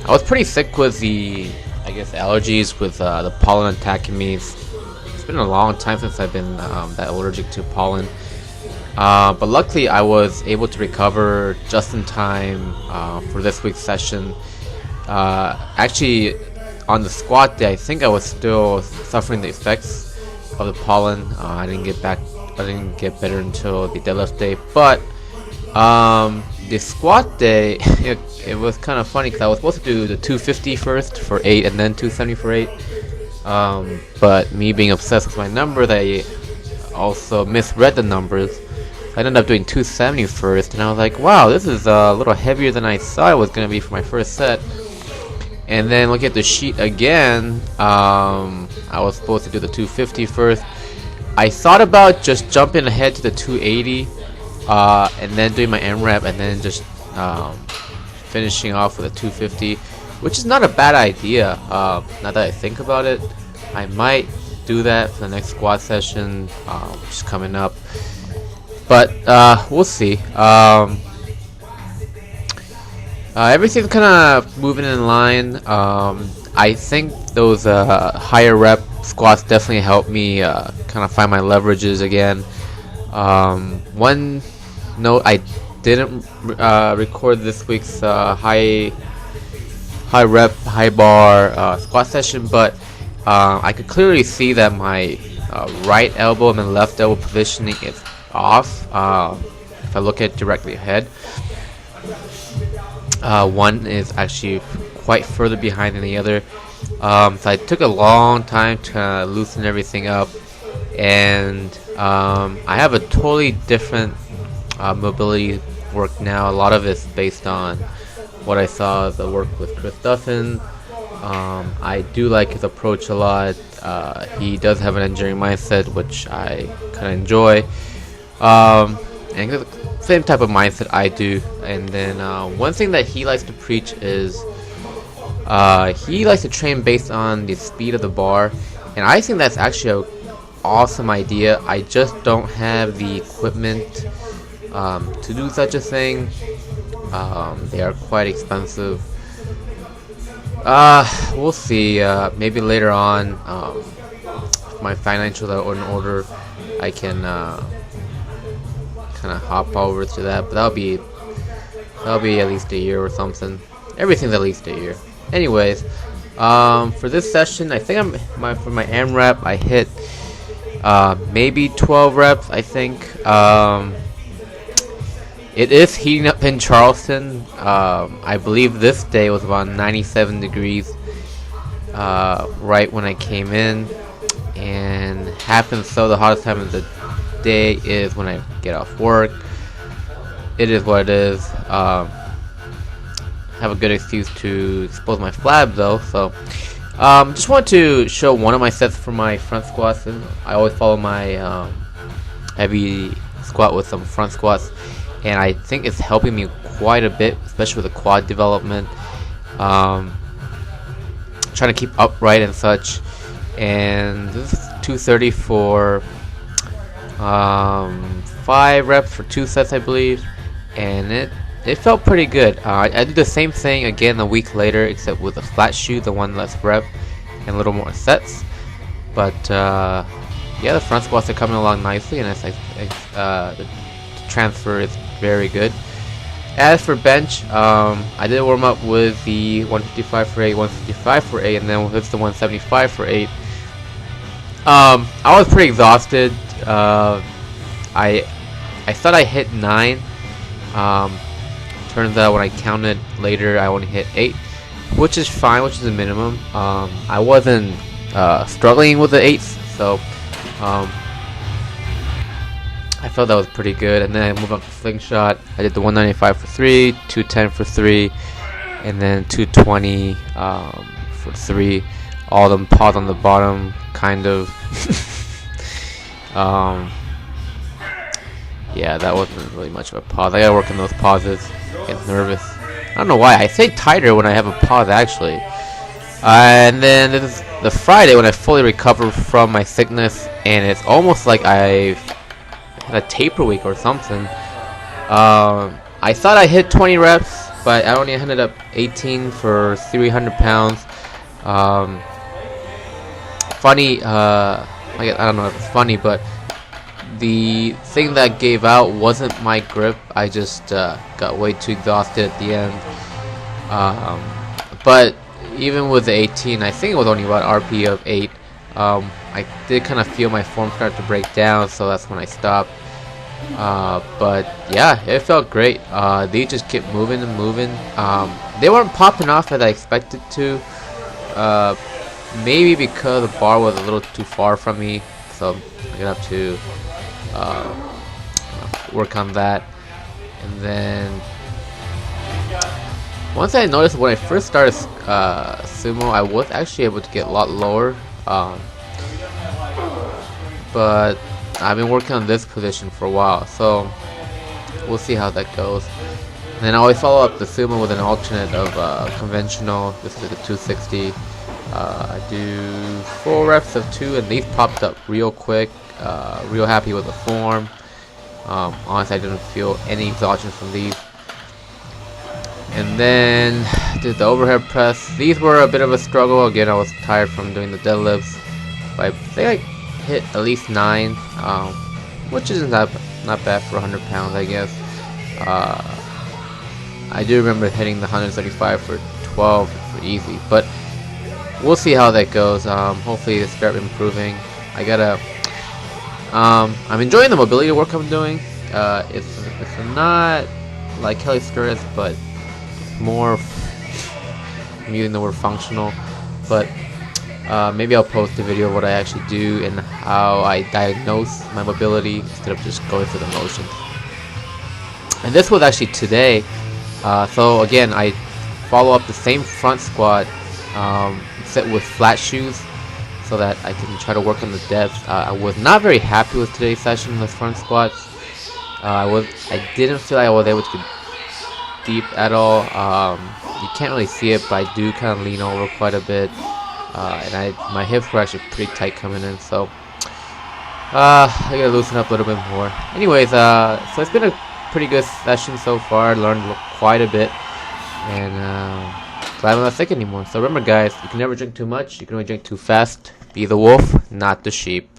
I was pretty sick with the, I guess, allergies with the pollen attacking me. It's been a long time since I've been that allergic to pollen. But luckily I was able to recover just in time for this week's session. Actually, on the squat day, I think I was still suffering the effects of the pollen. I didn't get better until the deadlift day. But the squat day, it was kind of funny because I was supposed to do the 250 first for 8 and then 270 for 8. But me being obsessed with my numbers, I also misread the numbers. I ended up doing 270 first, and I was like, wow, this is a little heavier than I thought it was going to be for my first set. And then looking at the sheet again, I was supposed to do the 250 first. I thought about just jumping ahead to the 280 and then doing my M-rep and then just finishing off with a 250, which is not a bad idea. Now that I think about it, I might do that for the next squat session, which is coming up. But we'll see. Everything's kind of moving in line. I think those higher rep squats definitely help me kind of find my leverages again. One note, I didn't record this week's high rep, high bar squat session, but I could clearly see that my right elbow and my left elbow positioning is off. If I look at directly ahead, one is actually quite further behind than the other. So I took a long time to loosen everything up, and I have a totally different mobility work now. A lot of it's based on what I saw the work with Chris Duffin. I do like his approach a lot. He does have an engineering mindset, which I kind of enjoy. And the same type of mindset I do. And then one thing that he likes to preach is he likes to train based on the speed of the bar, and I think that's actually an awesome idea. I just don't have the equipment to do such a thing. They are quite expensive. We'll see. Maybe later on, if my financials are in order, I can kind of hop over to that. But that'll be at least a year or something. Everything's at least a year. Anyways, for this session, I think for my M-rep, I hit maybe 12 reps. I think it is heating up in Charleston. I believe this day was about 97 degrees right when I came in, and happens so the hottest time of the day is when I get off work. It is what it is. Have a good excuse to expose my flab though, so just want to show one of my sets for my front squats. And I always follow my heavy squat with some front squats, and I think it's helping me quite a bit, especially with the quad development. Trying to keep upright and such. And this is 230 for 5 reps for 2 sets, I believe, and it felt pretty good. I did the same thing again a week later, except with a flat shoe, the one less rep and a little more sets. But yeah, the front squats are coming along nicely, and the transfer is very good. As for bench, I did warm up with the 155 for 8, 155 for 8, and then with the 175 for 8. I was pretty exhausted. I thought I hit 9. Turns out when I counted later, I only hit 8, which is fine, which is a minimum. I wasn't struggling with the 8s, so I felt that was pretty good. And then I moved up to slingshot. I did the 195 for 3, 210 for 3, and then 220 for 3. All of them pause on the bottom, kind of. Yeah, that wasn't really much of a pause. I gotta work on those pauses. Get nervous. I don't know why. I say tighter when I have a pause, actually. And then this is the Friday when I fully recover from my sickness, and it's almost like I've had a taper week or something. I thought I hit 20 reps. but I only ended up 18 for 300 pounds. Funny, I don't know if it's funny, but the thing that gave out wasn't my grip. I just got way too exhausted at the end. But even with the 18, I think it was only about RP of 8. I did kind of feel my form start to break down, so that's when I stopped. But yeah, it felt great. They just kept moving and moving. They weren't popping off as I expected to. Maybe because the bar was a little too far from me, so I'm gonna have to work on that. And then once I noticed when I first started sumo, I was actually able to get a lot lower. But I've been working on this position for a while, so we'll see how that goes. And then I always follow up the sumo with an alternate of conventional. This is the 260. I do 4 reps of 2, and these popped up real quick. Real happy with the form. Honestly, I didn't feel any exhaustion from these. And then did the overhead press. These were a bit of a struggle. Again, I was tired from doing the deadlifts, but I think I hit at least 9, which isn't not bad for 100 pounds, I guess. I do remember hitting the 135 for 12 for easy, but we'll see how that goes. Hopefully they start improving. I'm enjoying the mobility work I'm doing. It's not like calisthenics, but it's more, I'm using the word functional, but maybe I'll post a video of what I actually do and how I diagnose my mobility instead of just going through the motions. And this was actually today. So again, I follow up the same front squat set with flat shoes so that I can try to work on the depth. I was not very happy with today's session in the front squats. I didn't feel like I was able to get deep at all. You can't really see it, but I do kind of lean over quite a bit. And my hips were actually pretty tight coming in, so I gotta loosen up a little bit more. Anyways, so it's been a pretty good session so far. I learned quite a bit, and glad I'm not sick anymore. So remember, guys, you can never drink too much. You can only drink too fast. Be the wolf, not the sheep.